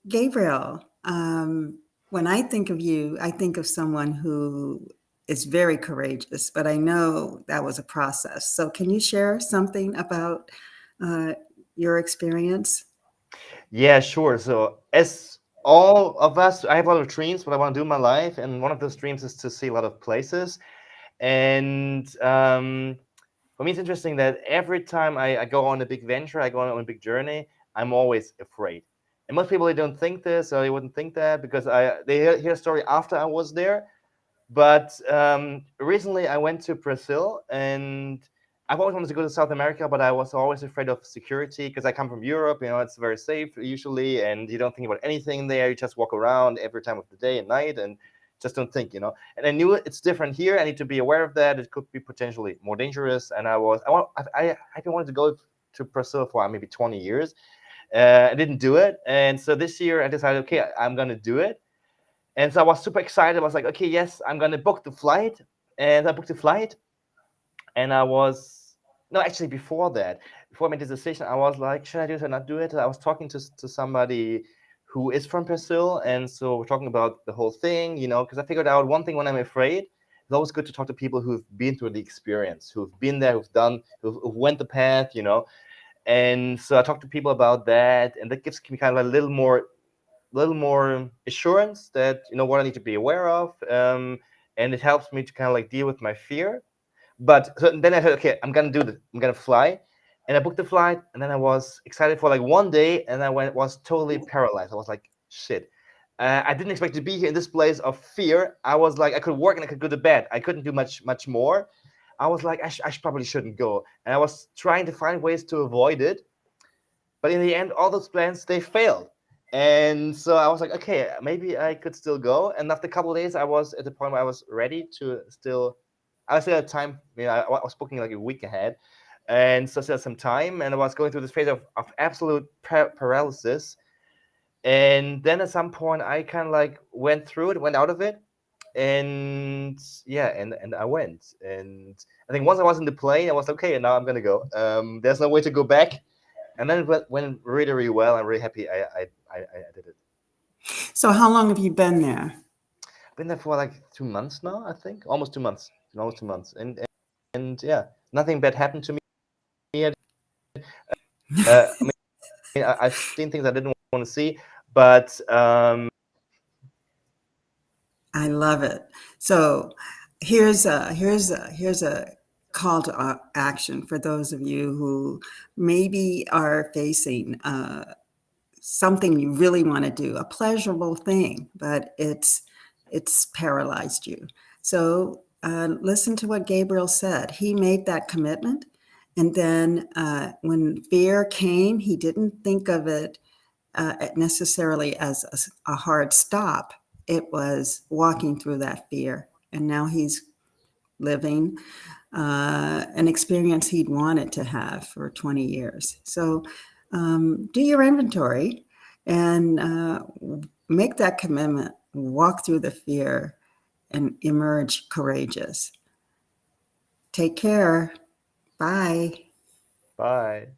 Gabriel, when I think of you, I think of someone who is very courageous, but I know that was a process. So, can you share something about uh, your experience? Yeah, sure. So, as all of us, I have a lot of dreams, what I want to do in my life, and one of those dreams is to see a lot of places. And for me, it's interesting that every time I go on a big venture, I go on a big journey, I'm always afraid. And most people they don't think this, or they wouldn't think that because they hear a story after I was there. But recently, I went to Brazil, and I've always wanted to go to South America, but I was always afraid of security because I come from Europe. You know, it's very safe usually, and you don't think about anything there. You just walk around every time of the day and night, and just don't think. You know. And I knew it's different here. I need to be aware of that. It could be potentially more dangerous. And I've been wanting to go to Brazil for maybe 20 years. I didn't do it, and so this year I decided, okay, I'm gonna do it. And so I was super excited. I was like, okay, yes, I'm gonna book the flight. And I booked the flight. And I was no, actually before that, before I made this decision, I was like, should I do it or not do it? I was talking to somebody who is from Brazil, and so we're talking about the whole thing, because I figured out one thing when I'm afraid. It's always good to talk to people who've been through the experience, who've been there, who've went the path. And so I talked to people about that, and that gives me kind of a little more assurance that what I need to be aware of, and it helps me to kind of like deal with my fear. But so then I said, okay, I'm gonna do this. I'm gonna fly, and I booked the flight, and then I was excited for like one day, and I was totally paralyzed. I was like, shit. I didn't expect to be here in this place of fear. I was like, I could work and I could go to bed. I couldn't do much more. I was like, I probably shouldn't go, and I was trying to find ways to avoid it. But in the end, all those plans they failed. And so I was like, okay, maybe I could still go. And after a couple of days, I was at the point where I was ready to still. I still had time. I was booking like a week ahead, and so I still had some time. And I was going through this phase of absolute paralysis. And then at some point, I kind of like went through it, went out of it, and yeah, and I went. And I think once I was in the plane, I was like, okay, and now I'm gonna go. There's no way to go back, and then it went really, really well. I'm really happy I did it. So, how long have you been there? I've been there for like 2 months now, I think. Almost 2 months. Almost 2 months. And yeah, nothing bad happened to me. I mean, I've seen things I didn't want to see, but I love it. So, here's a call to action for those of you who maybe are facing something you really want to do, a pleasurable thing, but it's paralyzed you. So listen to what Gabriel said. He made that commitment, and then when fear came, he didn't think of it necessarily as a hard stop. It was walking through that fear, and now he's living an experience he'd wanted to have for 20 years. So do your inventory and make that commitment, walk through the fear, and emerge courageous. Take care. Bye. bye.